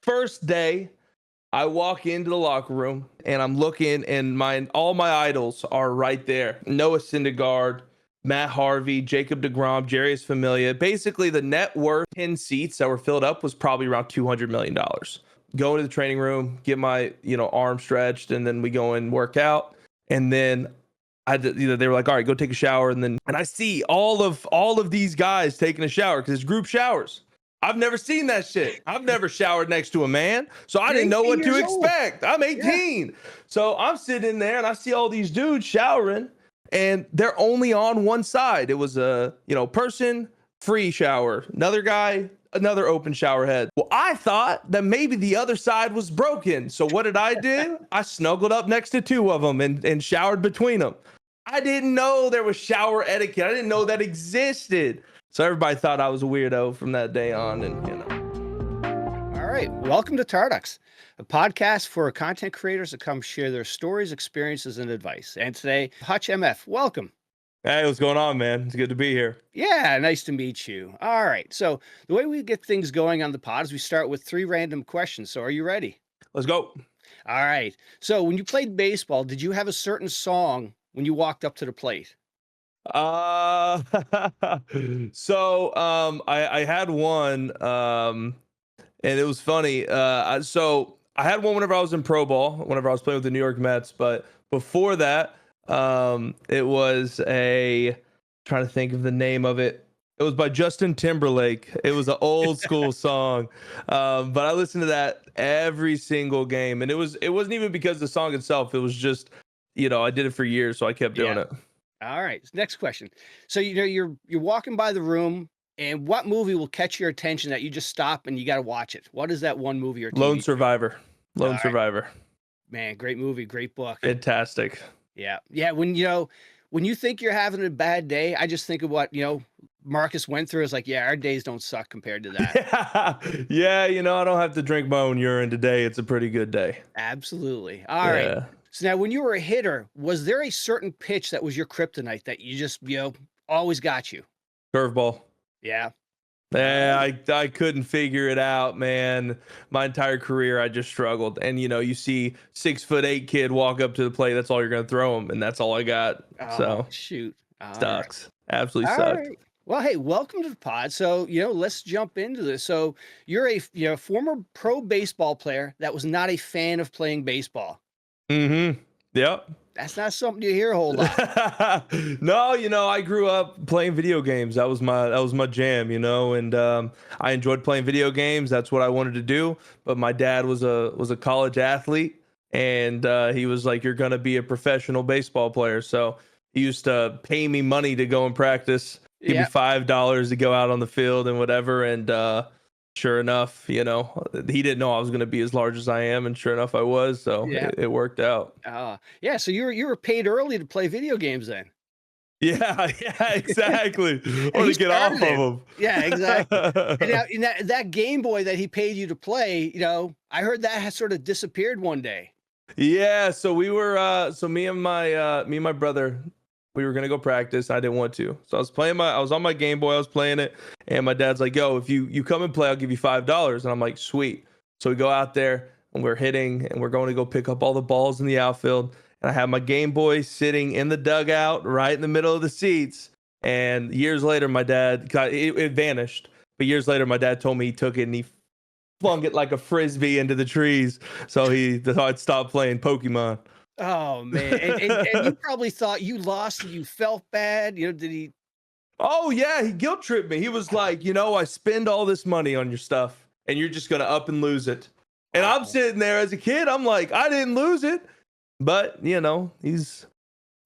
first day, I walk into the locker room and I'm looking, and all my idols are right there. Noah Syndergaard, Matt Harvey, Jacob deGrom, Jeurys Familia. Basically, the net worth 10 seats that were filled up was probably around $200 million. Go into the training room, get my arm stretched, and then we go and work out. And then they were like, all right, go take a shower. And I see all of these guys taking a shower because it's group showers. I've never seen that shit. I've never showered next to a man, so I didn't know what to expect. I'm 18. Yeah. So I'm sitting there and I see all these dudes showering, and they're only on one side. It was a, person, free shower. Another guy, another open shower head. Well, I thought that maybe the other side was broken. So what did I do? I snuggled up next to two of them and showered between them. I didn't know there was shower etiquette. I didn't know that existed. So everybody thought I was a weirdo from that day on. And All right. Welcome to Tarducks, a podcast for content creators that come share their stories, experiences, and advice. And today, HutchMF, welcome. Hey, what's going on, man? It's good to be here. Yeah, nice to meet you. All right. So the way we get things going on the pod is we start with 3 random questions. So are you ready? Let's go. All right. So when you played baseball, did you have a certain song when you walked up to the plate? I had one, and it was funny. So I had one whenever I was in pro ball, whenever I was playing with the New York Mets. But before that, it was trying to think of the name of it. It was by Justin Timberlake. It was an old school song. But I listened to that every single game. And it wasn't even because of the song itself. It was just, I did it for years, so I kept doing it. All right. Next question. So, you're walking by the room, and what movie will catch your attention that you just stop and you got to watch it? What is that one movie or TV? Lone Survivor. Lone Survivor. Man, great movie, great book. Fantastic. Yeah. Yeah. When you think you're having a bad day, I just think of what, Marcus went through. It's like, yeah, our days don't suck compared to that. Yeah. I don't have to drink my own urine today. It's a pretty good day. Absolutely. All right. So now when you were a hitter, was there a certain pitch that was your kryptonite that you just, always got you? Curveball. Yeah. Yeah, I couldn't figure it out, man. My entire career, I just struggled. And, you see 6'8" kid walk up to the plate. That's all you're going to throw him. And that's all I got. So shoot. Sucks. Right. Absolutely all sucked. Right. Well, hey, welcome to the pod. So, let's jump into this. So you're a former pro baseball player that was not a fan of playing baseball. Mm-hmm. Yep. That's not something you hear a whole lot. No, I grew up playing video games. That was my jam, and I enjoyed playing video games. That's what I wanted to do. But my dad was a college athlete, and he was like, "You're gonna be a professional baseball player." So he used to pay me money to go and practice, give me $5 to go out on the field and whatever. And sure enough, he didn't know I was going to be as large as I am, and sure enough, I was. So it worked out. Yeah. So you were paid early to play video games then. Yeah, exactly. Or to get off of them. Yeah, exactly. And now, that Gameboy that he paid you to play, I heard that has sort of disappeared one day. Yeah. So we were, me and my brother, we were gonna go practice. I didn't want to, so I was on my Game Boy. I was playing it, and my dad's like, "Yo, if you come and play, I'll give you $5." And I'm like, "Sweet." So we go out there and we're hitting, and we're going to go pick up all the balls in the outfield. And I have my Game Boy sitting in the dugout, right in the middle of the seats. And years later, my dad it vanished. But years later, my dad told me he took it and he flung it like a frisbee into the trees. So I'd stop playing Pokemon. Oh man, and you probably thought you lost and you felt bad. Did he? Oh yeah, he guilt tripped me. He was like, I spend all this money on your stuff, and you're just gonna up and lose it. And I'm sitting there as a kid. I'm like, I didn't lose it, but he's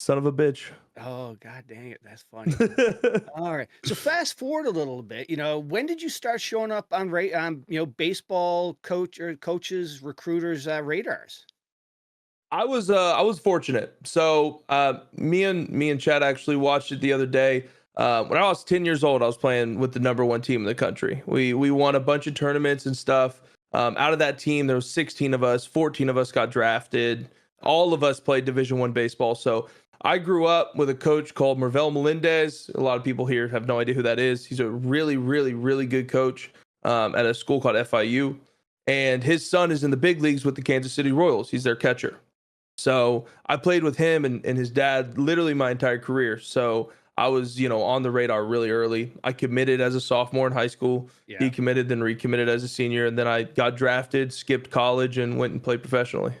son of a bitch. Oh god dang it, that's funny. All right, so fast forward a little bit. When did you start showing up on baseball coaches, recruiters, radars? I was fortunate. So me and Chad actually watched it the other day. When I was 10 years old, I was playing with the #1 team in the country. We won a bunch of tournaments and stuff. Out of that team, there was 16 of us. 14 of us got drafted. All of us played Division I baseball. So I grew up with a coach called Mervel Melendez. A lot of people here have no idea who that is. He's a really, really, really good coach at a school called FIU. and his son is in the big leagues with the Kansas City Royals. He's their catcher. So I played with him and his dad literally my entire career. So I was, on the radar really early. I committed as a sophomore in high school. Yeah. He committed, then recommitted as a senior. And then I got drafted, skipped college, and went and played professionally.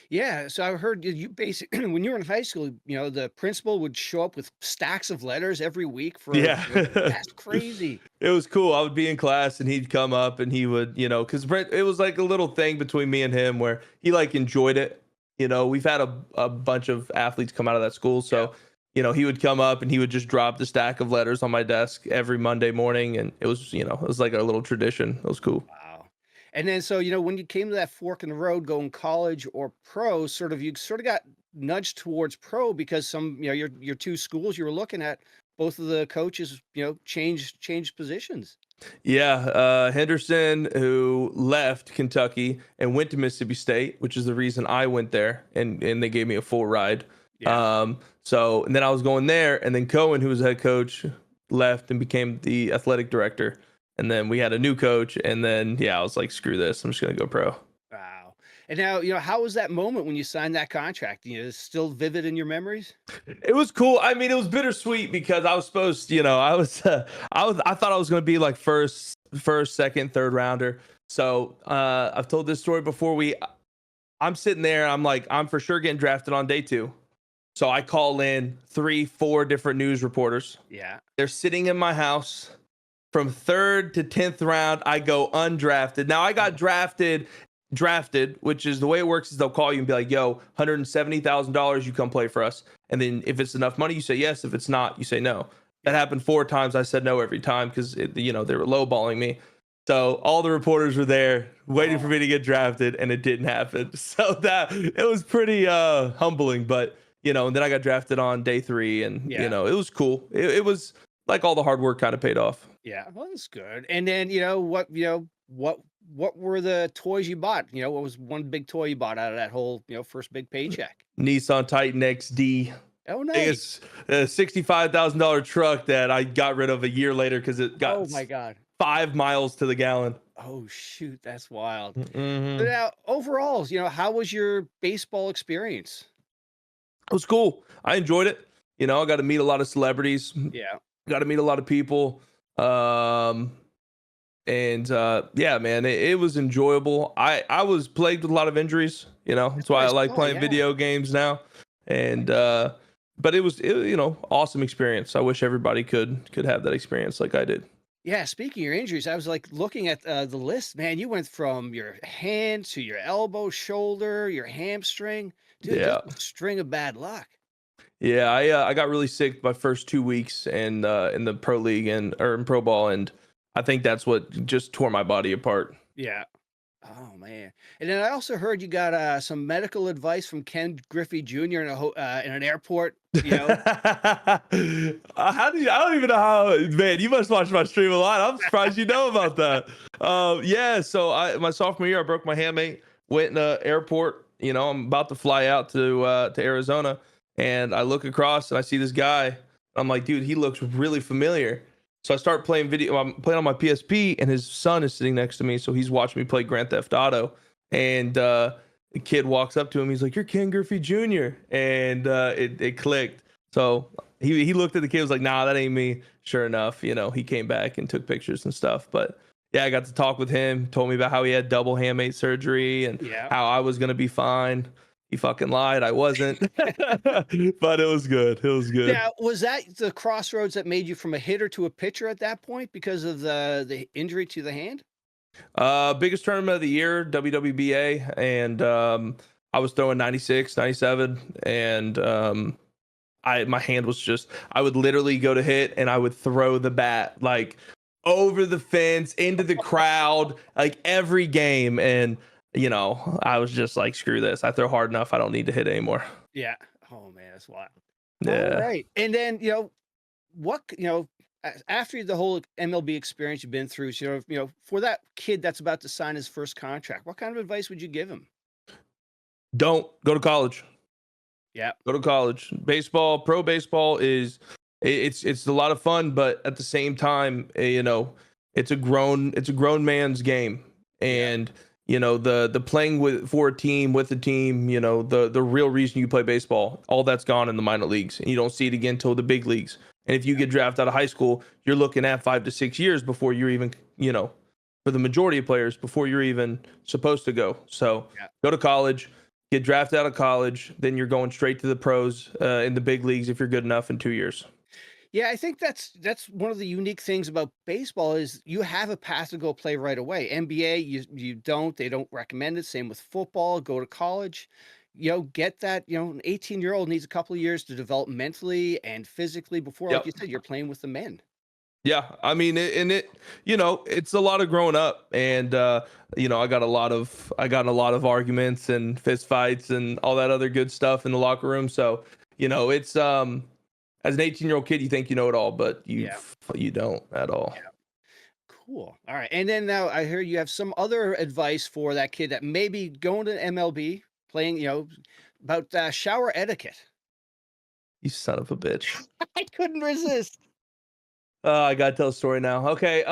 Yeah, so I heard you basically when you were in high school, the principal would show up with stacks of letters every week for Yeah. that's crazy. It was cool. I would be in class and he'd come up and he would, because Brent, it was like a little thing between me and him where he like enjoyed it. We've had a bunch of athletes come out of that school. So, he would come up and he would just drop the stack of letters on my desk every Monday morning. And it was, it was like a little tradition. It was cool. Wow. And then so, when you came to that fork in the road going college or pro, you sort of got nudged towards pro because your two schools you were looking at, both of the coaches, changed positions. Yeah, Henderson, who left Kentucky and went to Mississippi State, which is the reason I went there, and they gave me a full ride. Yeah. So and then I was going there, and then Cohen, who was the head coach, left and became the athletic director, and then we had a new coach, and then I was like, screw this, I'm just gonna go pro. Wow. And now, how was that moment when you signed that contract? Is it still vivid in your memories? It was cool. I mean, it was bittersweet because I was supposed, I thought I was going to be like first, second, third rounder. So I've told this story before. I'm sitting there. I'm like, I'm for sure getting drafted on day 2. So I call in 3, 4 different news reporters. Yeah. They're sitting in my house from 3rd to 10th round. I go undrafted. Now I got drafted, which is the way it works is they'll call you and be like, yo, $170,000, you come play for us. And then if it's enough money, you say yes. If it's not, you say no. That happened 4 times. I said no every time because they were lowballing me. So all the reporters were there waiting for me to get drafted, and it didn't happen. So it was pretty humbling, but and then I got drafted on day 3, and it was cool. It was like all the hard work kind of paid off. Yeah, well, that's good. And then what were the toys you bought? What was one big toy you bought out of that whole first big paycheck? Nissan Titan XD. Oh, nice. It's a $65,000 truck that I got rid of a year later because it got Oh my God. 5 miles to the gallon. Oh shoot, that's wild. Mm-hmm. So now overall, how was your baseball experience? It was cool. I enjoyed it. I got to meet a lot of celebrities. Yeah. Got to meet a lot of people. Man, it was enjoyable. I was plagued with a lot of injuries. That's why I like playing video games now. And but it was awesome experience. I wish everybody could have that experience like I did. Yeah, speaking of your injuries, I was like looking at the list, man. You went from your hand to your elbow, shoulder, your hamstring. Dude, Yeah. just a string of bad luck. Yeah, I got really sick my first 2 weeks in the pro league or in pro ball, and I think that's what just tore my body apart. Yeah. Oh man. And then I also heard you got some medical advice from Ken Griffey Jr. In an airport. How do you? I don't even know how. Man, you must watch my stream a lot. I'm surprised you know about that. Yeah. So my sophomore year, I broke my hamate. Went in the airport. I'm about to fly out to Arizona, and I look across and I see this guy. I'm like, dude, he looks really familiar. So I start playing video. I'm playing on my PSP, and his son is sitting next to me. So he's watching me play Grand Theft Auto, and the kid walks up to him. He's like, "You're Ken Griffey Jr." And it clicked. So he looked at the kid, was like, "Nah, that ain't me." Sure enough, he came back and took pictures and stuff. But yeah, I got to talk with him. Told me about how he had double hamate surgery and how I was gonna be fine. He fucking lied. I wasn't. But it was good. It was good. Now, was that the crossroads that made you from a hitter to a pitcher at that point because of the injury to the hand? Biggest tournament of the year, WWBA, and I was throwing 96, 97, and my hand was just, I would literally go to hit and I would throw the bat like over the fence into the crowd like every game, and I was just like, screw this. I throw hard enough. I don't need to hit anymore. Yeah. Oh man, that's wild. Yeah. All right. And then, what, after the whole MLB experience you've been through, for that kid that's about to sign his first contract, what kind of advice would you give him? Don't go to college. Yeah. Go to college. Baseball, pro baseball it's a lot of fun, but at the same time, it's a grown man's game. And the playing for a team, with a team, the real reason you play baseball, all that's gone in the minor leagues, and you don't see it again till the big leagues. And if you get drafted out of high school, you're looking at 5 to 6 years before you're even, for the majority of players, before you're even supposed to go. So go to college, get drafted out of college, then you're going straight to the pros in the big leagues if you're good enough in 2 years. Yeah, I think that's one of the unique things about baseball is you have a path to go play right away. NBA, you don't. They don't recommend it. Same with football. Go to college. Get that. An 18-year-old needs a couple of years to develop mentally and physically before, like Yep. you said, you're playing with the men. Yeah, I mean, it's a lot of growing up, and I got a lot of arguments and fist fights and all that other good stuff in the locker room. So, it's as an 18-year-old kid, you think you know it all, but you don't at all. Yeah. Cool. All right. And then now I hear you have some other advice for that kid that may be going to MLB, playing, about shower etiquette. You son of a bitch. I couldn't resist. I gotta tell a story now. Okay.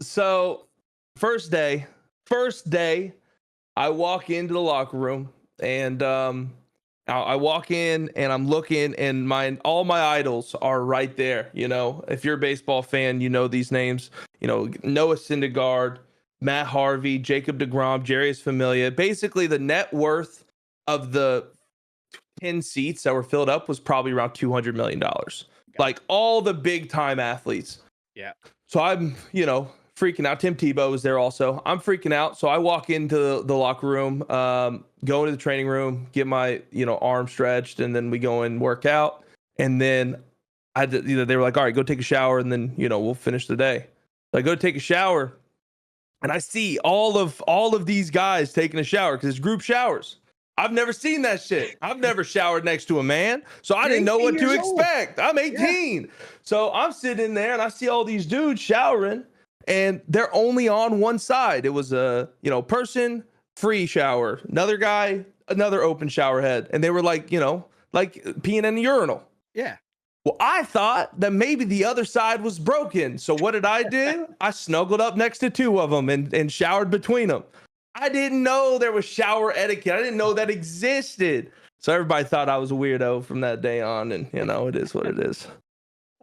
So first day, I walk into the locker room, and I walk in and I'm looking, and all my idols are right there. If you're a baseball fan, you know these names. Noah Syndergaard, Matt Harvey, Jacob deGrom, Jeurys Familia. Basically, the net worth of the 10 seats that were filled up was probably around $200 million. Like all the big time athletes. Yeah. So I'm, freaking out. Tim Tebow was there also. I'm freaking out. So I walk into the locker room, go into the training room, get my, arm stretched, and then we go and work out. And then they were like, all right, go take a shower, and then, we'll finish the day. So I go take a shower, and I see all of these guys taking a shower because it's group showers. I've never seen that shit. I've never showered next to a man, so I didn't know what to expect. I'm 18. Yeah. So I'm sitting there and I see all these dudes showering, and they're only on one side. It was a, person, free shower, another guy, another open shower head. And they were like, like peeing in a urinal. Yeah. Well, I thought that maybe the other side was broken. So what did I do? I snuggled up next to two of them and showered between them. I didn't know there was shower etiquette. I didn't know that existed. So everybody thought I was a weirdo from that day on. And, it is what it is.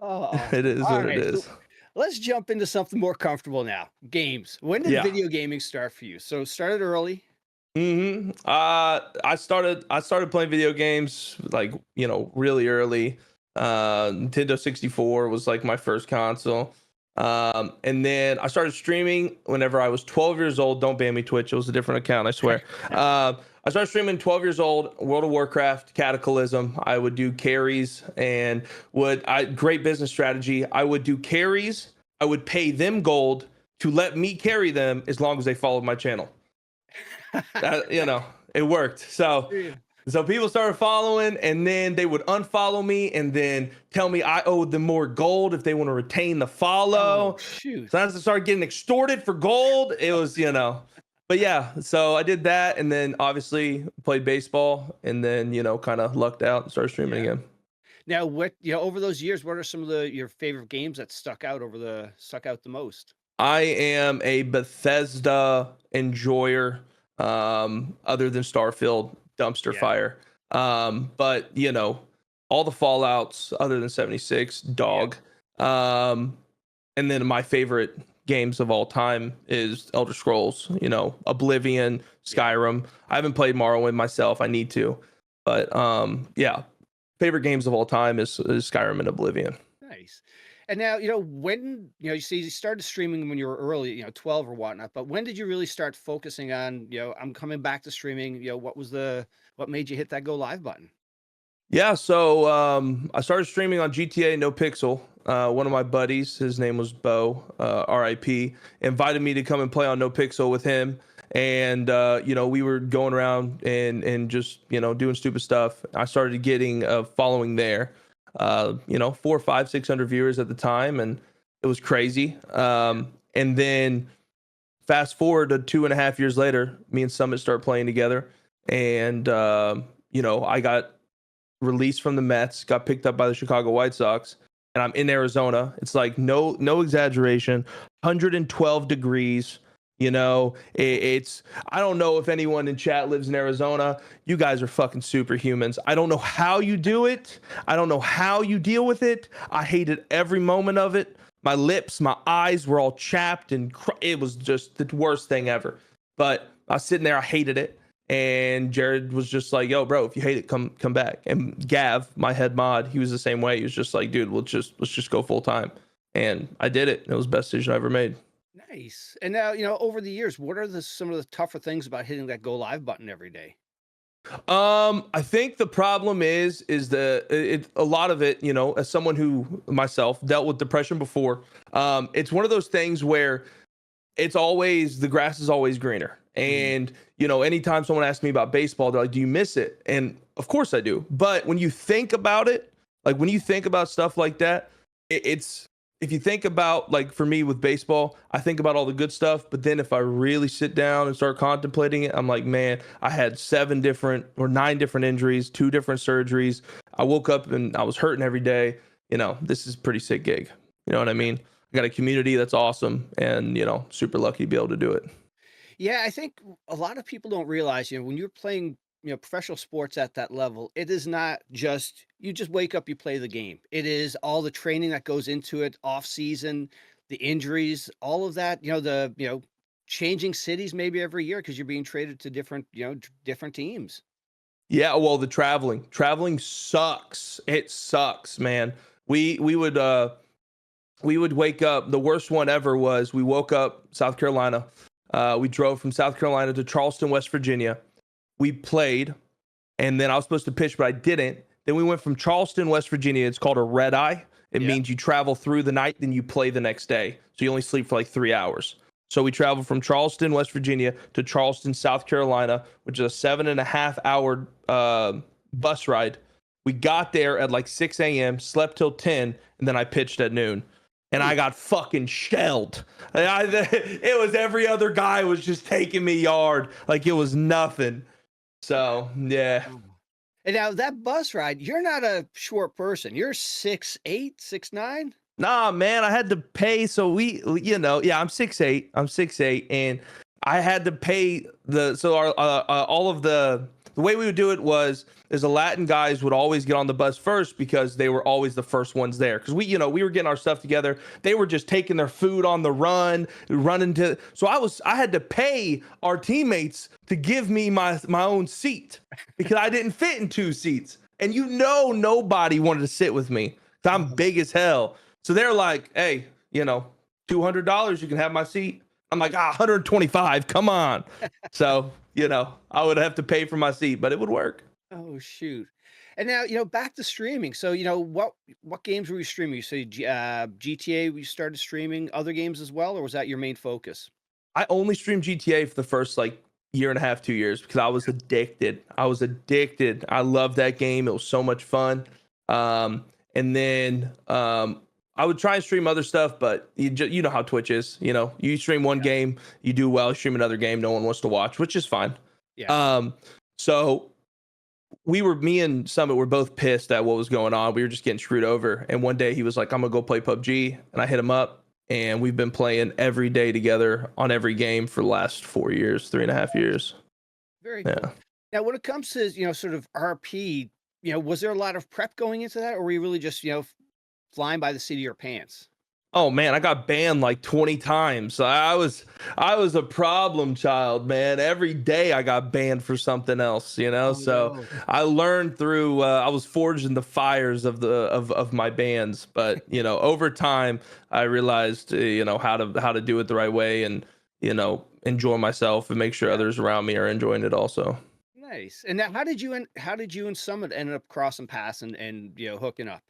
Oh, it is what it is. So let's jump into something more comfortable now. Games. When did video gaming start for you? So it started early. I started playing video games like, really early. Nintendo 64 was like my first console. And then I started streaming whenever I was 12 years old. Don't ban me, Twitch. It was a different account, I swear. I started streaming 12 years old, World of Warcraft, Cataclysm. I would do carries and great business strategy. I would do carries. I would pay them gold to let me carry them as long as they followed my channel. It worked. So people started following, and then they would unfollow me and then tell me I owed them more gold if they want to retain the follow. Oh, shoot. So as I started getting extorted for gold, it was, but yeah, so I did that, and then obviously played baseball, and then, kind of lucked out and started streaming again. Now, over those years, what are some of your favorite games that stuck out the most? I am a Bethesda enjoyer, other than Starfield. Dumpster fire. But all the Fallouts other than 76, dog. And then my favorite games of all time is Elder Scrolls, Oblivion, Skyrim. I haven't played Morrowind myself. I need to. But favorite games of all time is Skyrim and Oblivion. Nice. And now, when, you started streaming when you were early, 12 or whatnot, but when did you really start focusing on, I'm coming back to streaming? What made you hit that go live button? Yeah. So I started streaming on GTA No Pixel. One of my buddies, his name was Bo, RIP, invited me to come and play on No Pixel with him. And, we were going around and just, doing stupid stuff. I started getting a following there. 400, 500, 600 viewers at the time, and it was crazy. And then fast forward to 2.5 years later, me and Summit start playing together, and I got released from the Mets, got picked up by the Chicago White Sox, and I'm in Arizona. It's like no exaggeration, 112 degrees, It's, I don't know if anyone in chat lives in Arizona. You guys are fucking superhumans. I don't know how you do it. I don't know how you deal with it. I hated every moment of it. My lips, my eyes were all chapped, and it was just the worst thing ever. But I was sitting there, I hated it. And Jared was just like, yo, bro, if you hate it, come back. And Gav, my head mod, he was the same way. He was just like, dude, let's just go full time. And I did it. It was the best decision I ever made. Nice. And now, over the years, what are some of the tougher things about hitting that go live button every day? I think the problem is a lot of it, as someone who myself dealt with depression before, it's one of those things where it's always, the grass is always greener. And, anytime someone asks me about baseball, they're like, do you miss it? And of course I do. But when you think about it, like when you think about stuff like that, it's, if you think about, like for me with baseball, I think about all the good stuff. But then if I really sit down and start contemplating it, I'm like, man, I had 9 different injuries, 2 different surgeries. I woke up and I was hurting every day. This is a pretty sick gig. You know what I mean? I got a community that's awesome, and, super lucky to be able to do it. Yeah, I think a lot of people don't realize, when you're playing, professional sports at that level, it is not just, you just wake up, you play the game. It is all the training that goes into it, off season, the injuries, all of that, changing cities maybe every year because you're being traded to different, different teams. Yeah, well, the traveling sucks. It sucks, man. We would wake up. The worst one ever was, we woke up South Carolina. We drove from South Carolina to Charleston, West Virginia. We played, and then I was supposed to pitch, but I didn't. Then we went from Charleston, West Virginia. It's called a red eye. It means you travel through the night, then you play the next day. So you only sleep for like 3 hours. So we traveled from Charleston, West Virginia to Charleston, South Carolina, which is a 7.5 hour bus ride. We got there at like 6 a.m., slept till 10, and then I pitched at noon. And I got fucking shelled. It was every other guy was just taking me yard like it was nothing. So, yeah. And now that bus ride, you're not a short person. You're 6'8", 6'9"? Nah, man, I had to pay. So I'm 6'8". I'm 6'8", and I had to pay all of the way we would do it was, is the Latin guys would always get on the bus first because they were always the first ones there. Because we were getting our stuff together. They were just taking their food on the run, running to. So I had to pay our teammates to give me my own seat because I didn't fit in 2 seats. And nobody wanted to sit with me. I'm big as hell. So they're like, hey, $200, you can have my seat. I'm like, 125, come on. So, I would have to pay for my seat, but it would work. Oh, shoot. And now, back to streaming. So, what games were you streaming? You say GTA, we started streaming other games as well, or was that your main focus? I only streamed GTA for the first like year and a half, 2 years, because I was addicted. I loved that game. It was so much fun. And then I would try and stream other stuff, but you know how Twitch is. You stream one game, you do well. You stream another game, no one wants to watch, which is fine. Yeah. So me and Summit were both pissed at what was going on. We were just getting screwed over. And one day he was like, I'm gonna go play PUBG, and I hit him up, and we've been playing every day together on every game for the last 4 years, 3.5 years. Very cool. Now, when it comes to sort of RP, was there a lot of prep going into that, or were you really just flying by the seat of your pants? Oh man, I got banned like 20 times. I was a problem child, man. Every day I got banned for something else, so I learned through I was forged in the fires of my bans, but over time I realized how to do it the right way, and enjoy myself and make sure others around me are enjoying it also. Nice. And now how did you and Summit end up crossing paths and hooking up?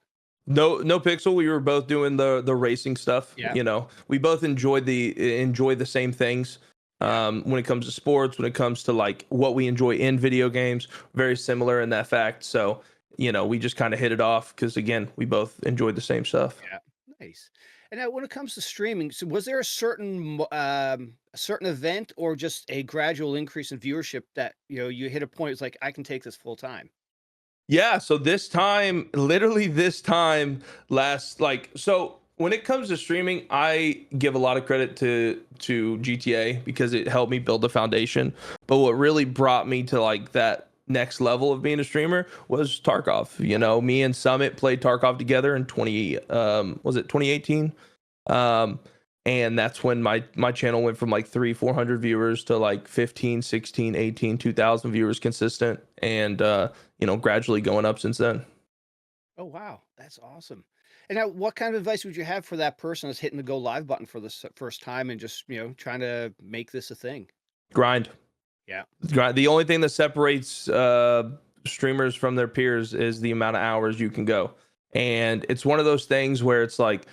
No Pixel. We were both doing the racing stuff. Yeah. We both enjoy the same things. When it comes to sports, when it comes to like what we enjoy in video games, very similar in that fact. So, we just kind of hit it off because again, we both enjoyed the same stuff. Yeah. Nice. And now when it comes to streaming, so was there a certain event or just a gradual increase in viewership that, you hit a point, it's like, I can take this full time? Yeah, so literally this time last, like, so when it comes to streaming, I give a lot of credit to GTA because it helped me build a foundation. But what really brought me to like that next level of being a streamer was Tarkov. You know, me and Summit played Tarkov together in 2018? And that's when my channel went from like 400 viewers to like 15, 16, 18, 2,000 viewers consistent, and you know, gradually going up since then. Oh, wow. That's awesome. And now, what kind of advice would you have for that person that's hitting the go live button for the first time and just, trying to make this a thing? Grind. Yeah. The only thing that separates streamers from their peers is the amount of hours you can go. And it's one of those things where it's like,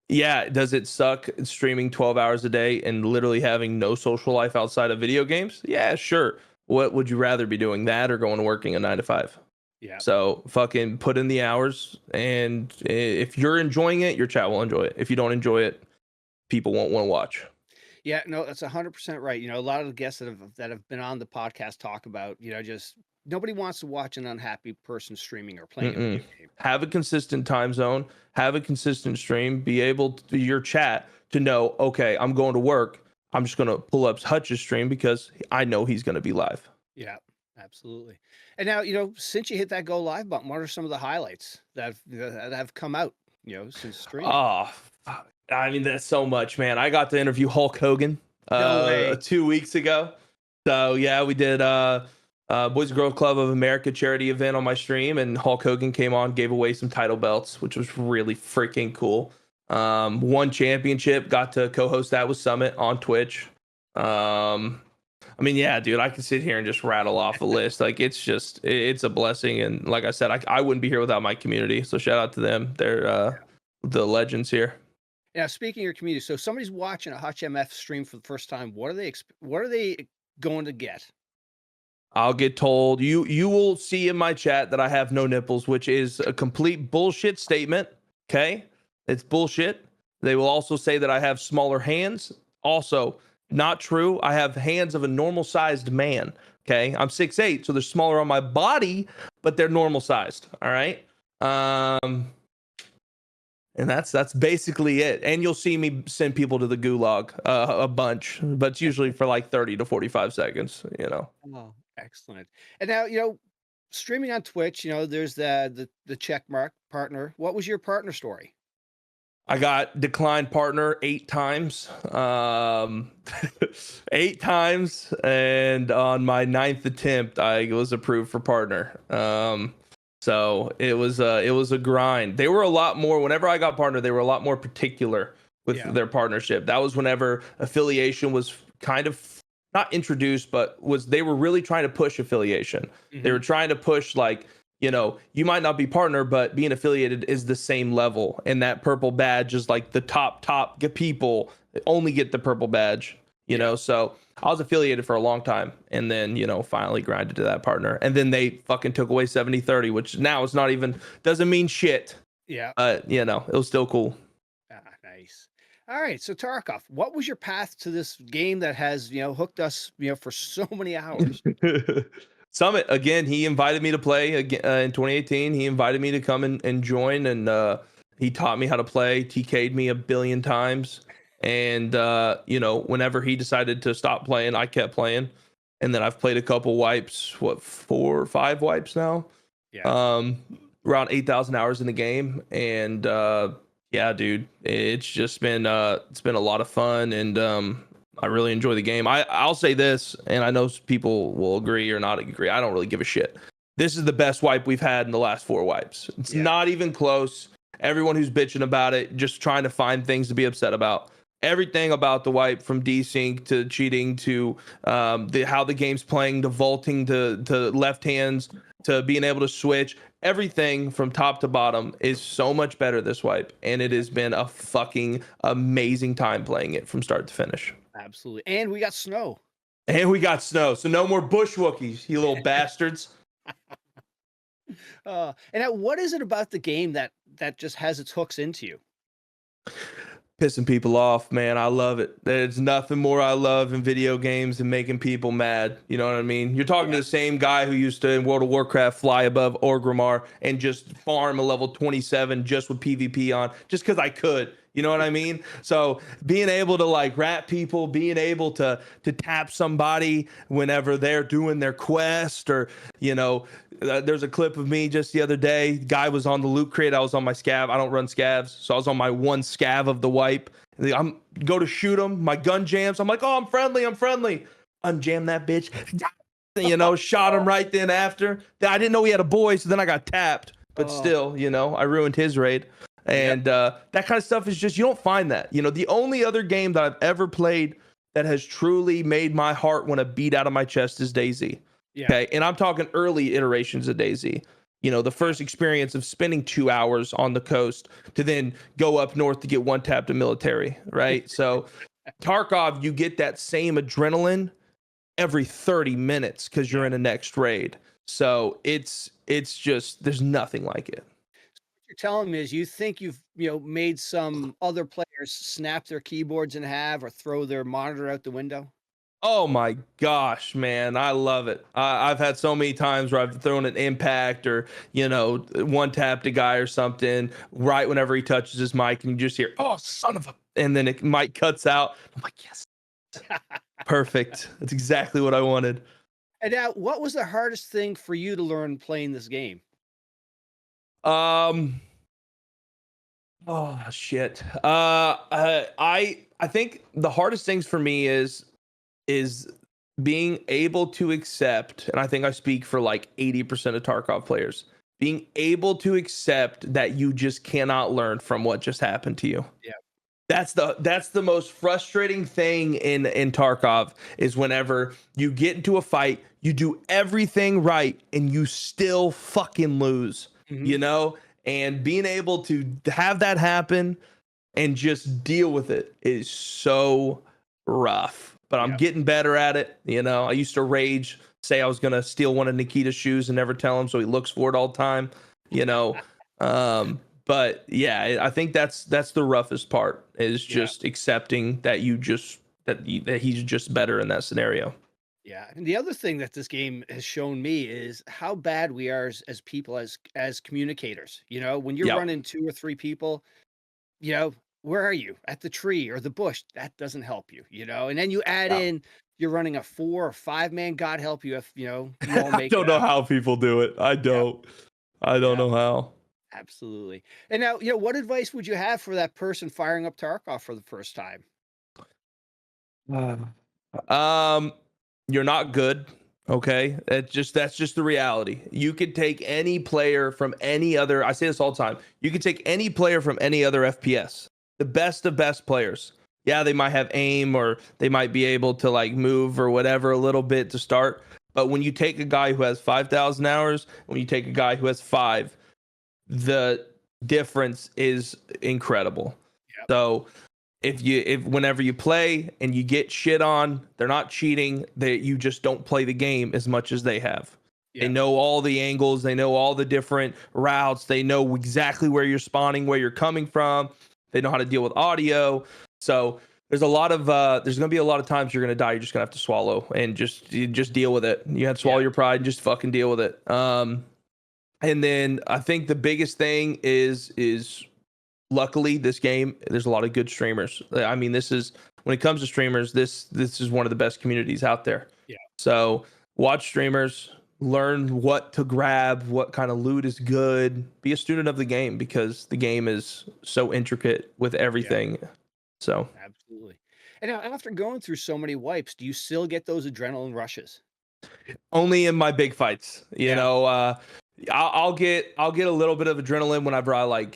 yeah, does it suck streaming 12 hours a day and literally having no social life outside of video games? Yeah, sure. What would you rather be doing, that or going to working a 9 to 5? Yeah. So fucking put in the hours, and if you're enjoying it, your chat will enjoy it. If you don't enjoy it, people won't want to watch. Yeah, no, that's 100% right. A lot of the guests that have been on the podcast talk about, just nobody wants to watch an unhappy person streaming or playing a video game. Have a consistent time zone, have a consistent stream, be able to your chat to know, okay, I'm going to work. I'm just going to pull up Hutch's stream because I know he's going to be live. Yeah, absolutely. And now, since you hit that go live button, what are some of the highlights that have come out, since streaming? Oh, I mean, that's so much, man. I got to interview Hulk Hogan No way. 2 weeks ago. So yeah, we did Boys and Girls Club of America charity event on my stream, and Hulk Hogan came on, gave away some title belts, which was really freaking cool. Won championship, got to co-host that with Summit on Twitch. I mean, yeah, dude, I can sit here and just rattle off a list. Like, it's a blessing. And like I said, I wouldn't be here without my community. So shout out to them. They're the legends here. Now, speaking of your community, so somebody's watching a HutchMF stream for the first time. What are they going to get? I'll get told, you will see in my chat that I have no nipples, which is a complete bullshit statement. Okay, it's bullshit. They will also say that I have smaller hands. Also, not true. I have hands of a normal sized man. Okay, I'm 6'8", so they're smaller on my body, but they're normal sized. All right. And that's basically it. And you'll see me send people to the gulag a bunch, but it's usually for like 30 to 45 seconds, Oh, excellent. And now, streaming on Twitch, there's the check mark partner. What was your partner story? I got declined partner 8 times. 8 times, and on my 9th attempt, I was approved for partner. So it was a grind. They were a lot more, whenever I got partner, they were a lot more particular with their partnership. That was whenever affiliation was kind of not introduced, but they were really trying to push affiliation. Mm-hmm. They were trying to push, like, you might not be partner, but being affiliated is the same level. And that purple badge is like the top people only get the purple badge, so I was affiliated for a long time, and then, finally grinded to that partner. And then they fucking took away 70-30, which now it's not even, doesn't mean shit. Yeah. It was still cool. Ah, nice. All right. So Tarkov, what was your path to this game that has, hooked us, for so many hours? Summit, again, he invited me to play again in 2018. He invited me to come and join, and he taught me how to play, TK'd me a billion times. And, whenever he decided to stop playing, I kept playing. And then I've played a couple wipes, 4 or 5 wipes now? Yeah. Around 8,000 hours in the game. And, yeah, dude, it's just been, it's been a lot of fun. And I really enjoy the game. I'll say this, and I know people will agree or not agree. I don't really give a shit. This is the best wipe we've had in the last 4 wipes. It's not even close. Everyone who's bitching about it, just trying to find things to be upset about. Everything about the wipe, from desync to cheating to how the game's playing, to vaulting to left hands to being able to switch, everything from top to bottom is so much better this wipe, and it has been a fucking amazing time playing it from start to finish. Absolutely. And we got snow. So no more bush Wookiees, you little bastards. And now, what is it about the game that just has its hooks into you? Pissing people off, man. I love it. There's nothing more I love in video games than making people mad. You know what I mean? You're talking to the same guy who used to, in World of Warcraft, fly above Orgrimmar and just farm a level 27 just with PvP on, just because I could. You know what I mean? So being able to like rat people, being able to tap somebody whenever they're doing their quest, or there's a clip of me just the other day. Guy was on the loot crate. I was on my scav. I don't run scavs, so I was on my one scav of the wipe. I'm go to shoot him. My gun jams. I'm like, oh, I'm friendly. Unjam that bitch. Shot him right then after. I didn't know he had a boy, so then I got tapped. But still, I ruined his raid. And that kind of stuff is just, you don't find that. The only other game that I've ever played that has truly made my heart want to beat out of my chest is DayZ. Yeah. Okay. And I'm talking early iterations of DayZ. The first experience of spending 2 hours on the coast to then go up north to get one tap to military, right? So Tarkov, you get that same adrenaline every 30 minutes because you're in a next raid. So it's just, there's nothing like it. What you're telling me is you think you've made some other players snap their keyboards in half or throw their monitor out the window? Oh my gosh, man. I love it. I've had so many times where I've thrown an impact or, one tapped a guy or something right whenever he touches his mic and you just hear, oh, son of a, and then it mic cuts out. I'm like, yes, perfect. That's exactly what I wanted. And now, what was the hardest thing for you to learn playing this game? Oh shit. I think the hardest things for me is being able to accept, and I think I speak for like 80% of Tarkov players, being able to accept that you just cannot learn from what just happened to you. Yeah. That's the most frustrating thing in Tarkov is whenever you get into a fight, you do everything right and you still fucking lose, and being able to have that happen and just deal with it is so rough. But I'm getting better at it. I used to rage, say I was going to steal one of Nikita's shoes and never tell him, so he looks for it all the time, But yeah, I think that's the roughest part is just accepting that that he's just better in that scenario. Yeah. And the other thing that this game has shown me is how bad we are as people, as communicators. When you're Yeah. running 2 or 3 people, where are you? At the tree or the bush? That doesn't help you, And then you add in you're running a 4 or 5 man. God help you if you all I make don't it know out. how people do it. I don't know how. Absolutely. And now, what advice would you have for that person firing up Tarkov for the first time? You're not good. Okay. That's just the reality. You could take any player from any other, I say this all the time. You could take any player from any other FPS, the best of best players. Yeah, they might have aim or they might be able to like move or whatever a little bit to start. But when you take a guy who has 5,000 hours, when you take a guy who has 5, the difference is incredible. Yep. So if whenever you play and you get shit on, they're not cheating, you just don't play the game as much as they have. They know all the angles, they know all the different routes, they know exactly where you're spawning, where you're coming from, they know how to deal with audio. So there's gonna be a lot of times you're gonna die. You're just gonna have to swallow and just deal with it. You have to swallow your pride and just fucking deal with it. And then I think the biggest thing is luckily this game, there's a lot of good streamers. I mean, this is, when it comes to streamers, this is one of the best communities out there. Yeah. So watch streamers, learn what to grab, what kind of loot is good, be a student of the game because the game is so intricate with everything. So Absolutely. And now, after going through so many wipes, do you still get those adrenaline rushes? only in my big fights, I'll get a little bit of adrenaline whenever I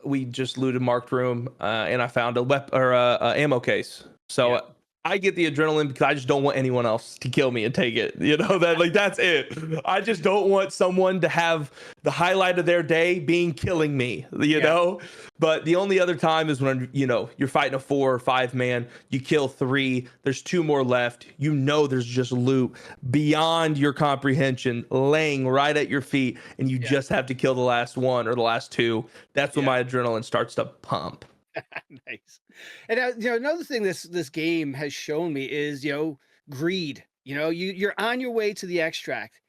we just looted marked room and I found a ammo case. So I get the adrenaline because I just don't want anyone else to kill me and take it. That's it. I just don't want someone to have the highlight of their day being killing me, know? But the only other time is when, you're fighting a 4 or 5 man, you kill 3, there's 2 more left. There's just loot beyond your comprehension laying right at your feet and you just have to kill the last 1 or the last 2. That's when my adrenaline starts to pump. Nice. And now, another thing this game has shown me is greed. You're on your way to the extract.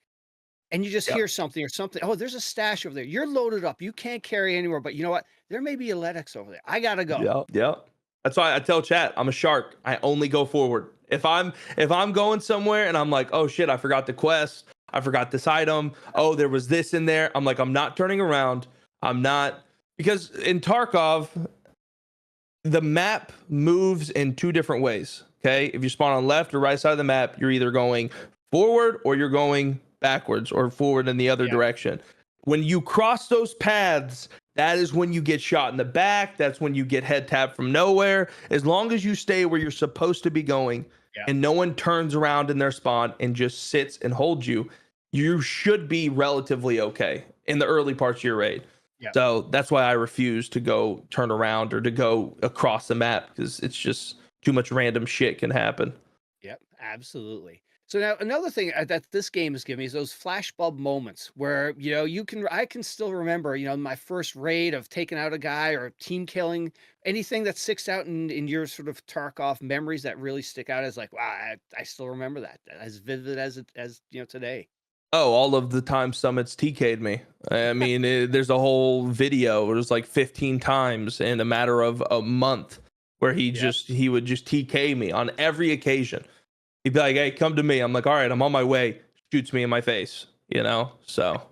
and you just Yep. hear something or something. Oh, there's a stash over there. You're loaded up. You can't carry anywhere, but you know what? There may be a LEDX over there. I gotta go. Yep. Yep. That's why I tell chat I'm a shark. I only go forward. If I'm going somewhere and I'm like, oh shit, I forgot the quest. I forgot this item. Oh, there was this in there. I'm like, I'm not turning around. I'm not, because in Tarkov, the map moves in two different ways. Okay. If you spawn on left or right side of the map, you're either going forward or you're going backwards or forward in the other Yeah. direction. When you cross those paths, that is when you get shot in the back. That's when you get head tapped from nowhere. As long as you stay where you're supposed to be going Yeah. and no one turns around in their spawn and just sits and holds you, you should be relatively okay in the early parts of your raid. Yeah. So that's why I refuse to go turn around or to go across the map, because it's just too much random shit can happen. Yep, absolutely. So now another thing that this game has given me is those flashbulb moments where, I can still remember, my first raid of taking out a guy or team killing, anything that sticks out in your sort of Tarkov memories that really stick out as like, wow, I still remember that as vivid as today. Oh, all of the time Summits TK'd me. I mean, there's a whole video. It was like 15 times in a matter of a month where he would just TK me on every occasion. He'd be like, hey, come to me. I'm like, all right, I'm on my way. Shoots me in my face, So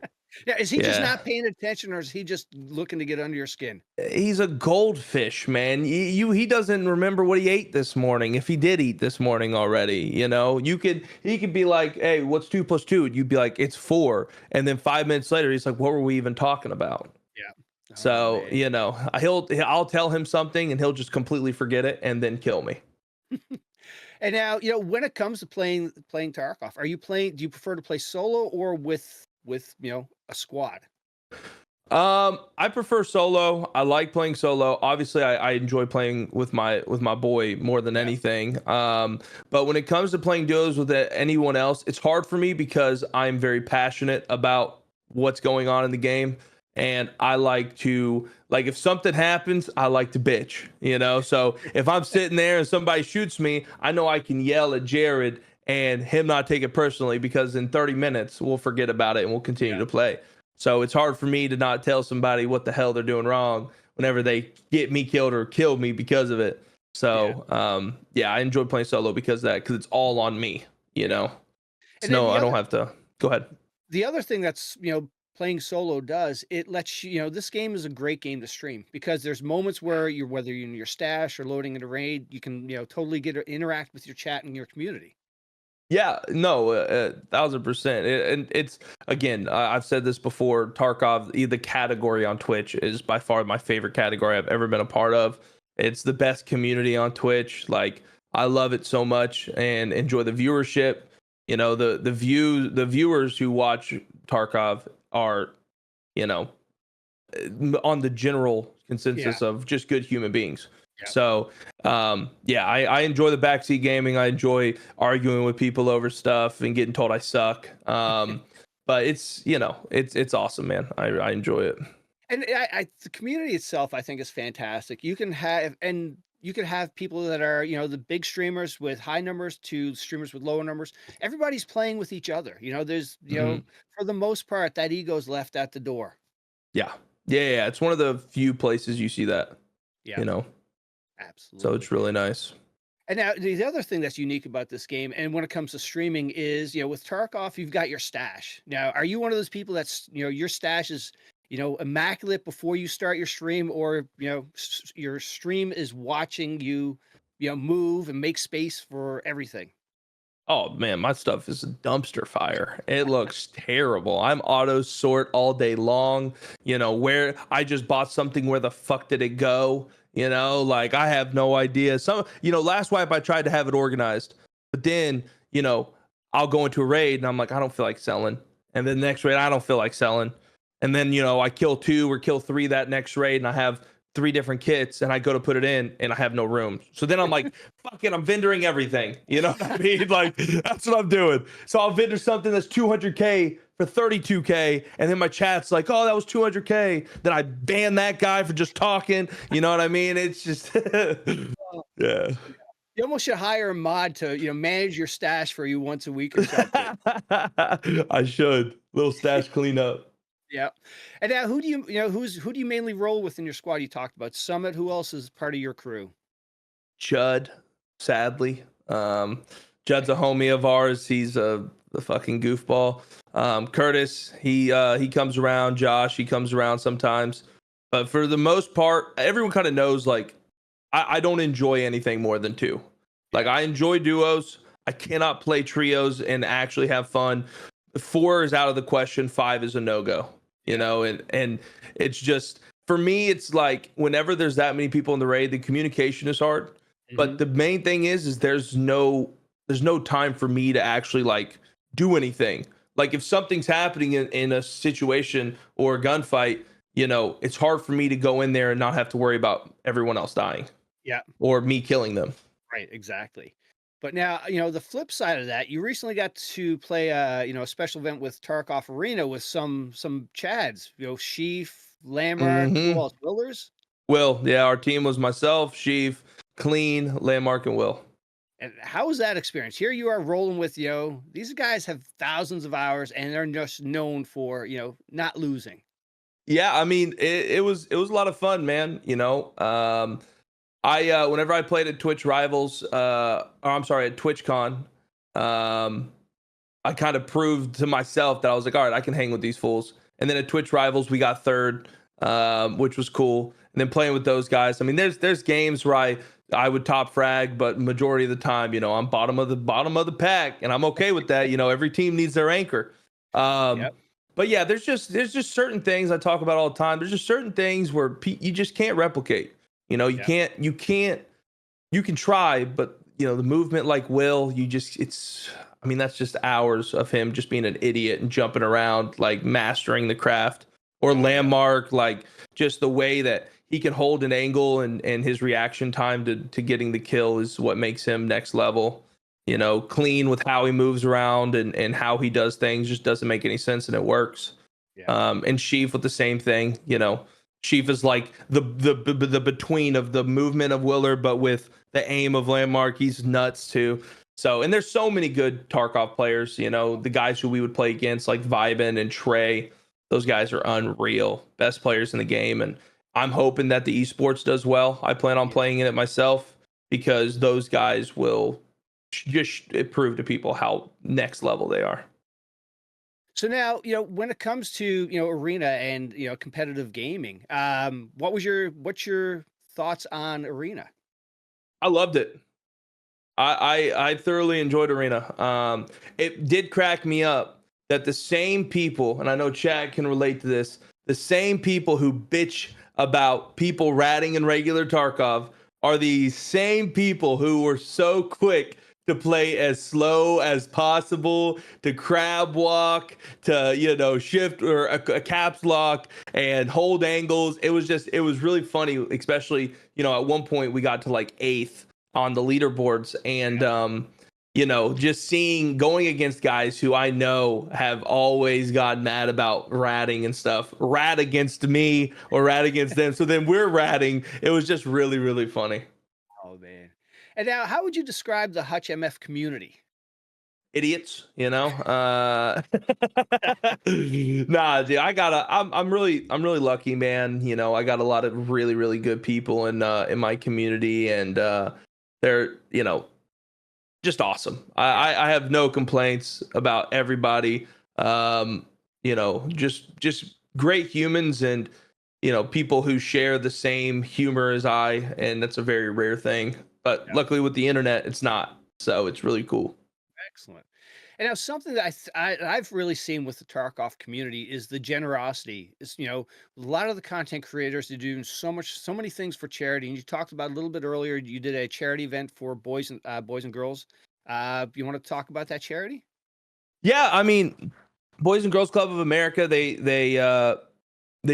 Yeah, is he just yeah. not paying attention or is he just looking to get under your skin? He's a goldfish, man. He doesn't remember what he ate this morning. If he did eat this morning already, he could be like, "Hey, what's 2 + 2?" You'd be like, "It's 4." And then 5 minutes later, he's like, "What were we even talking about?" Yeah. Oh So, man. I'll tell him something and he'll just completely forget it and then kill me. And now, when it comes to playing Tarkov, do you prefer to play solo or with a squad? I prefer solo. I like playing solo. Obviously, I enjoy playing with my boy more than Yeah. anything. But when it comes to playing duos with anyone else, it's hard for me because I'm very passionate about what's going on in the game, and I like to, like, if something happens, I like to bitch. So if I'm sitting there and somebody shoots me, I know I can yell at Jared and him not take it personally, because in 30 minutes we'll forget about it and we'll continue to play. So it's hard for me to not tell somebody what the hell they're doing wrong whenever they get me killed or kill me because of it. So, I enjoy playing solo because of that, because it's all on me, It's And then I don't have to. Go ahead. the other thing that's, playing solo does, it lets this game is a great game to stream because there's moments where whether you're in your stash or loading in a raid, you can, totally interact with your chat and your community. Yeah, no, 1000%. And it's, again, I've said this before. Tarkov, the category on Twitch is by far my favorite category I've ever been a part of. It's the best community on Twitch. Like, I love it so much and enjoy the viewership. The viewers who watch Tarkov are, you know, on the general Yeah. consensus of just good human beings. Yeah. So, I enjoy the backseat gaming. I enjoy arguing with people over stuff and getting told I suck. But it's awesome, man. I enjoy it. And the community itself, I think, is fantastic. You can have people that are, the big streamers with high numbers to streamers with lower numbers. Everybody's playing with each other. There's, Mhm. for the most part, that ego's left at the door. Yeah. Yeah. It's one of the few places you see that, Yeah, you know, so absolutely. it's really nice. And now the other thing that's unique about this game, and when it comes to streaming, is with Tarkov, you've got your stash. Now, are you one of those people that's your stash is immaculate before you start your stream, or your stream is watching you move and make space for everything? Oh man, my stuff is a dumpster fire. It looks terrible. I'm auto sort all day long. Where I just bought something, where the fuck did it go? Like, I have no idea. Last wipe I tried to have it organized, but then, I'll go into a raid and I'm like, I don't feel like selling. And then the next raid, I don't feel like selling. And then, I kill 2 or kill 3 that next raid and I have 3 different kits and I go to put it in and I have no room. So then I'm like, fuck it, I'm vendoring everything. You know what I mean? Like, that's what I'm doing. So I'll vendor something that's 200K for 32K. And then my chat's like, oh, that was 200K. Then I ban that guy for just talking. You know what I mean? It's just, Well, yeah. you almost should hire a mod to manage your stash for you once a week or something. I should. little stash cleanup. Yeah. And now who do who do you mainly roll with in your squad? You talked about Summit. Who else is part of your crew? Judd, sadly. Judd's a homie of ours. He's a fucking goofball. Curtis, he comes around. Josh, he comes around sometimes. But for the most part, everyone kind of knows like I don't enjoy anything more than two. Like I enjoy duos. I cannot play trios and actually have fun. Four is out of the question. Five is a no-go. You know, and it's just for me, it's like whenever there's that many people in the raid, the communication is hard. But the main thing is there's no time for me to actually like do anything. Like if something's happening in a situation or a gunfight, you know, it's hard for me to go in there and not have to worry about everyone else dying. Yeah. Or me killing them. Right, exactly. But now, the flip side of that, you recently got to play a special event with Tarkov Arena with some Chads, Sheaf, Landmark, who Mm-hmm. else? Willers? Will, yeah, our team was myself, Sheaf, Clean, Landmark, and Will. And how was that experience? Here you are rolling with, these guys have thousands of hours and they're just known for, not losing. Yeah, I mean, it was a lot of fun, man. I whenever I played at Twitch Rivals, or I'm sorry, at TwitchCon, I kind of proved to myself that I was like, all right, I can hang with these fools. And then at Twitch Rivals, we got third, which was cool. And then playing with those guys, I mean, there's games where I would top frag, but majority of the time, I'm bottom of the pack, and I'm okay with that. Every team needs their anchor. But yeah, there's just certain things I talk about all the time. There's just certain things where you just can't replicate. You can try, but the movement like Will, that's just hours of him just being an idiot and jumping around, like mastering the craft. Or Landmark, like just the way that he can hold an angle and his reaction time to getting the kill is what makes him next level. Clean with how he moves around and how he does things just doesn't make any sense, and it works. And Sheaf with the same thing. Sheaf is like the between of the movement of Willer, but with the aim of Landmark. He's nuts too. So, and there's so many good Tarkov players. The guys who we would play against, like Vibin and Trey. Those guys are unreal, best players in the game, and I'm hoping that the esports does well. I plan on playing in it myself because those guys will just prove to people how next level they are. So now, when it comes to, arena and, competitive gaming, what's your thoughts on arena? I loved it. I thoroughly enjoyed arena. It did crack me up that the same people, and I know Chad can relate to this, the same people who bitch about people ratting in regular Tarkov are the same people who were so quick to play as slow as possible, to crab walk, to shift or a caps lock and hold angles. It was really funny, especially at one point we got to like 8th on the leaderboards, and just going against guys who I know have always gotten mad about ratting and stuff, rat against me or rat against them. So then we're ratting. It was just really, really funny. Oh man. And now how would you describe the HutchMF community? Idiots, nah, dude, I'm really lucky, man. I got a lot of really, really good people in my community, and they're just awesome. I have no complaints about everybody. Just great humans, and people who share the same humor as I, and that's a very rare thing. But luckily with the internet, it's not. So it's really cool. Excellent. And now something that I've really seen with the Tarkov community is the generosity. It's, a lot of the content creators are doing so many things for charity. And you talked about a little bit earlier, you did a charity event for boys and girls. You want to talk about that charity? Yeah, I mean, Boys and Girls Club of America, they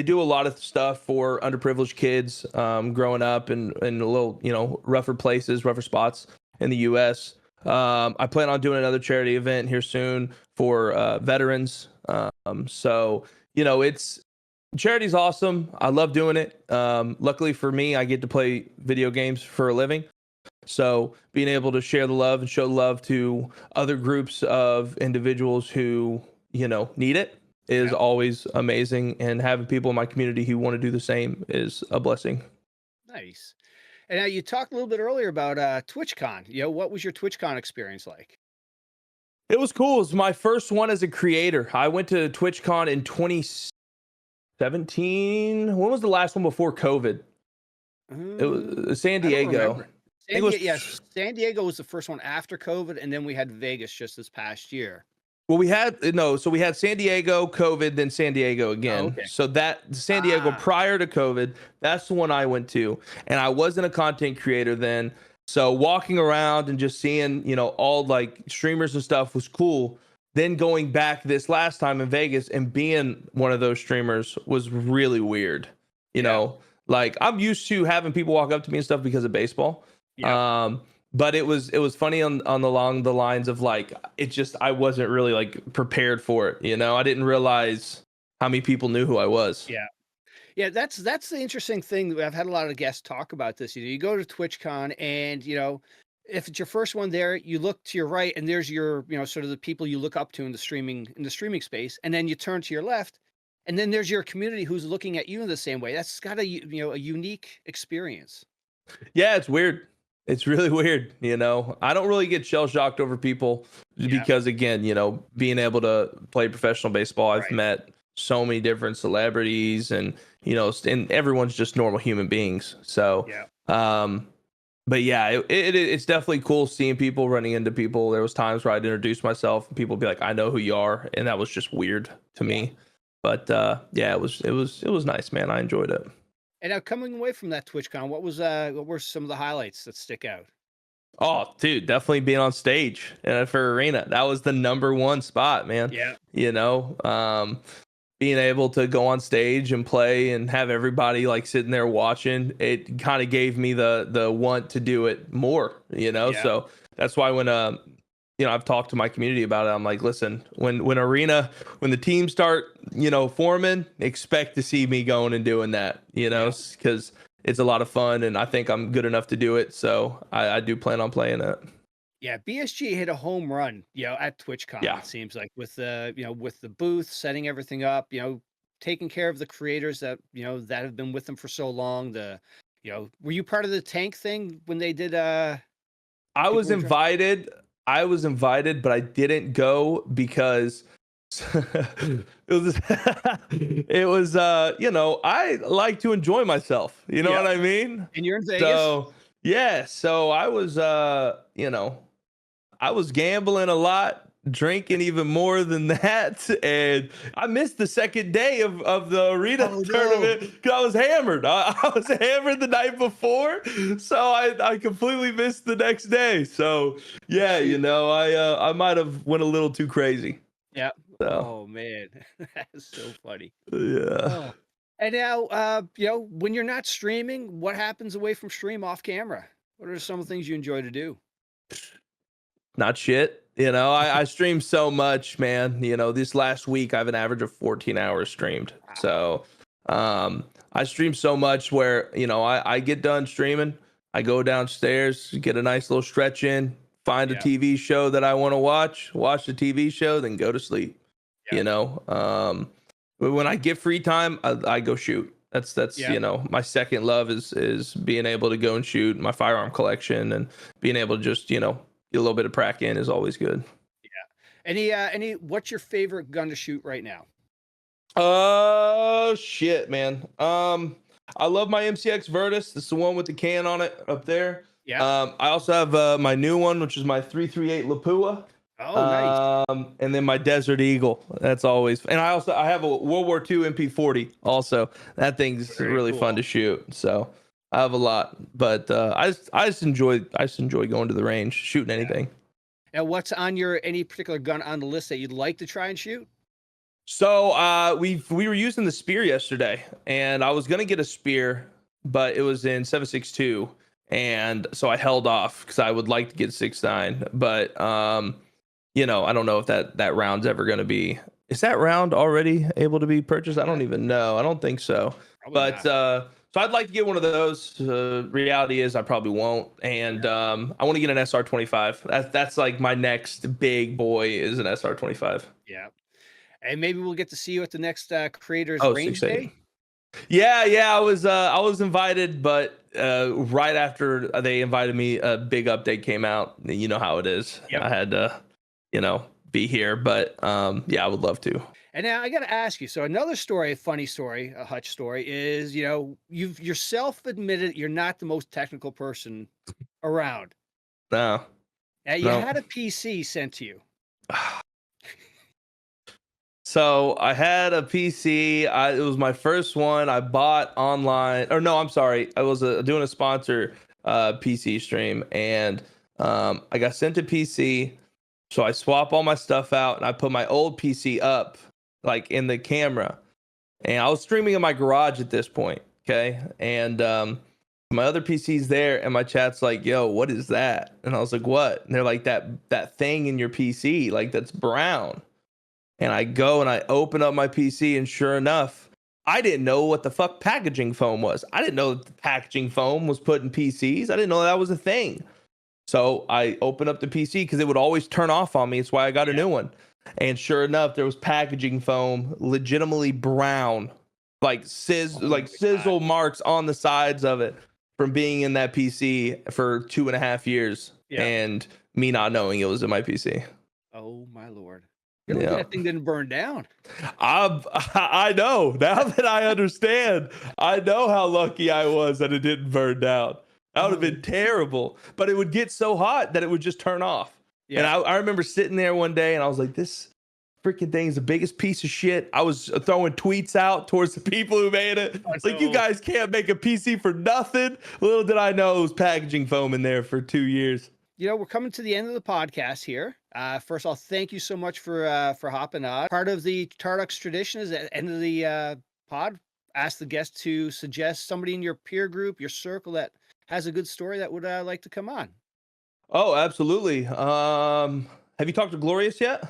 do a lot of stuff for underprivileged kids growing up in a little, rougher places, rougher spots in the U.S. I plan on doing another charity event here soon for veterans. So, it's charity's awesome. I love doing it. Luckily for me, I get to play video games for a living. So being able to share the love and show love to other groups of individuals who, need it is Yeah. always amazing, and having people in my community who want to do the same is a blessing. Nice. And now you talked a little bit earlier about TwitchCon. What was your TwitchCon experience like? It was cool. It was my first one as a creator. I went to TwitchCon in 2017. When was the last one before COVID? It was San I don't Diego. remember. I think it was Yes, San Diego was the first one after COVID, and then we had Vegas just this past year. well, we had no, so we had San Diego, COVID, then San Diego Oh, again. okay. So that San Diego Ah, prior to COVID, that's the one I went to, and I wasn't a content creator then. So walking around and just seeing, all like streamers and stuff was cool. Then going back this last time in Vegas and being one of those streamers was really weird. You yeah, know, like I'm used to having people walk up to me and stuff because of baseball. yeah. But it was funny on along the lines of like it just I wasn't really like prepared for it. I didn't realize how many people knew who I was. Yeah. Yeah, that's the interesting thing. I've had a lot of guests talk about this. You go to TwitchCon and, if it's your first one there, you look to your right and there's your, sort of the people you look up to in the streaming space. And then you turn to your left and then there's your community who's looking at you in the same way. That's got a unique experience. Yeah, it's weird. It's really weird. I don't really get shell shocked over people Yeah. because again, being able to play professional baseball, I've Right. met so many different celebrities and and everyone's just normal human beings. So Yeah. but yeah, it's definitely cool seeing people running into people. There was times where I'd introduce myself and people would be like, "I know who you are," and that was just weird to me. But yeah, it was nice, man. I enjoyed it. And now coming away from that TwitchCon, what were some of the highlights that stick out? Oh, dude, definitely being on stage for Arena. That was the number one spot, man. Yeah. Being able to go on stage and play and have everybody like sitting there watching, it kind of gave me the want to do it more, Yeah. So that's why when I've talked to my community about it. I'm like, listen, when the teams start, forming, expect to see me going and doing that, because it's a lot of fun and I think I'm good enough to do it. So I do plan on playing it. Yeah, BSG hit a home run, at TwitchCon, Yeah. it seems like with with the booth, setting everything up, taking care of the creators that, that have been with them for so long. Were you part of the tank thing when they did I people was were dra- invited. But I didn't go because I like to enjoy myself. You know Yeah. what I mean? and you're in Vegas? So yeah, so I was gambling a lot, drinking even more than that, and I missed the second day of the arena Oh, no. tournament because I was hammered. I was hammered the night before, so I completely missed the next day. So yeah, I might have went a little too crazy. Yeah. So Oh man, that's so funny. yeah. Oh. And now, when you're not streaming, what happens away from stream off camera? What are some of the things you enjoy to do? Not shit. I stream so much, man. This last week I have an average of 14 hours streamed. Wow. So I stream so much where, I get done streaming, I go downstairs, get a nice little stretch in, find a Yeah. TV show that I want to watch the TV show, then go to sleep. Yeah. But when I get free time, I go shoot. That's Yeah. my second love is being able to go and shoot my firearm collection and being able to just, get a little bit of prac in is always good. Any what's your favorite gun to shoot right now? Shit, man. I love my MCX Virtus. It's the one with the can on it up there. Yeah. I also have my new one, which is my 338 Lapua. Oh, nice. And then my Desert Eagle. That's always, and I have a World War II MP40 also. That thing's Very really fun cool. to shoot. So I have a lot, but I just enjoy going to the range, shooting anything. Now, what's on any particular gun on the list that you'd like to try and shoot? So we were using the spear yesterday, and I was gonna get a spear, but it was in 7.62, and so I held off because I would like to get 6.9, but I don't know if that round's ever gonna be. Is that round already able to be purchased? I don't even know. I don't think so. Probably But not. so I'd like to get one of those. Reality is I probably won't, and I want to get an SR25. That's like my next big boy is an SR25. Yeah. And maybe we'll get to see you at the next Creators Oh, Range exciting. Day. Yeah, I was invited, but right after they invited me, a big update came out. You know how it is. Yep. I had to, be here, but yeah, I would love to. And now I got to ask you. So another story, a funny story, a Hutch story is, you've yourself admitted you're not the most technical person around. No, You no. had a PC sent to you. So I had a PC. It was my first one. I bought online. Or no, I'm sorry. I was doing a sponsor PC stream, and I got sent a PC. So I swap all my stuff out, and I put my old PC up, like in the camera. And I was streaming in my garage at this point. Okay, and my other PC's there, and my chat's like, "Yo, what is that?" And I was like, "What?" And they're like, "That thing in your PC, like that's brown." And I go and I open up my PC, and sure enough, I didn't know what the fuck packaging foam was. I didn't know that the packaging foam was put in PCs. I didn't know that was a thing. So I opened up the PC because it would always turn off on me. It's why I got a new one. And sure enough, there was packaging foam, legitimately brown, like sizzle marks on the sides of it from being in that PC for 2.5 years, and me not knowing it was in my PC. Oh my Lord. Good lucky that thing didn't burn down. I know. Now that I understand, I know how lucky I was that it didn't burn down. That would have been terrible. But it would get so hot that it would just turn off. Yeah. And I remember sitting there one day, and I was like, this freaking thing is the biggest piece of shit. I was throwing tweets out towards the people who made it. It's like, you guys can't make a PC for nothing. Little did I know it was packaging foam in there for 2 years. We're coming to the end of the podcast here. First, I'll thank you so much for hopping on. Part of the Tarducks tradition is at the end of the pod, ask the guest to suggest somebody in your peer group, your circle that has a good story that would like to come on. Oh, absolutely. Have you talked to Glorious yet?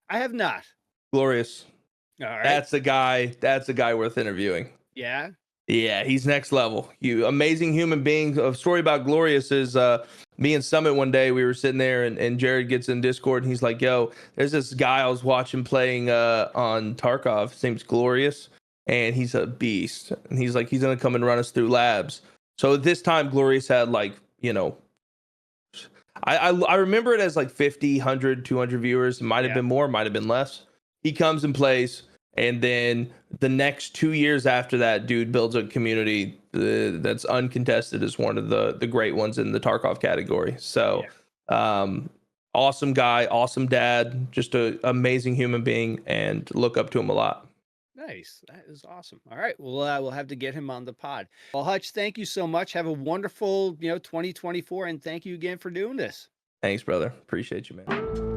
I have not. Glorious. All right. That's the guy worth interviewing. Yeah. Yeah, he's next level. You amazing human being. A story about Glorious is me and Summit one day, we were sitting there, and Jared gets in Discord, and he's like, yo, there's this guy I was watching playing on Tarkov. His name's Glorious, and he's a beast. And he's like, he's going to come and run us through labs. So this time, Glorious had like, I remember it as like 50, 100, 200 viewers. It might have been more, might have been less. He comes and plays. And then the next 2 years after that, dude builds a community that's uncontested as one of the great ones in the Tarkov category. So awesome guy, awesome dad, just an amazing human being, and look up to him a lot. Nice. That is awesome. All right. Well, we'll have to get him on the pod. Well, Hutch, thank you so much. Have a wonderful, 2024. And thank you again for doing this. Thanks, brother. Appreciate you, man.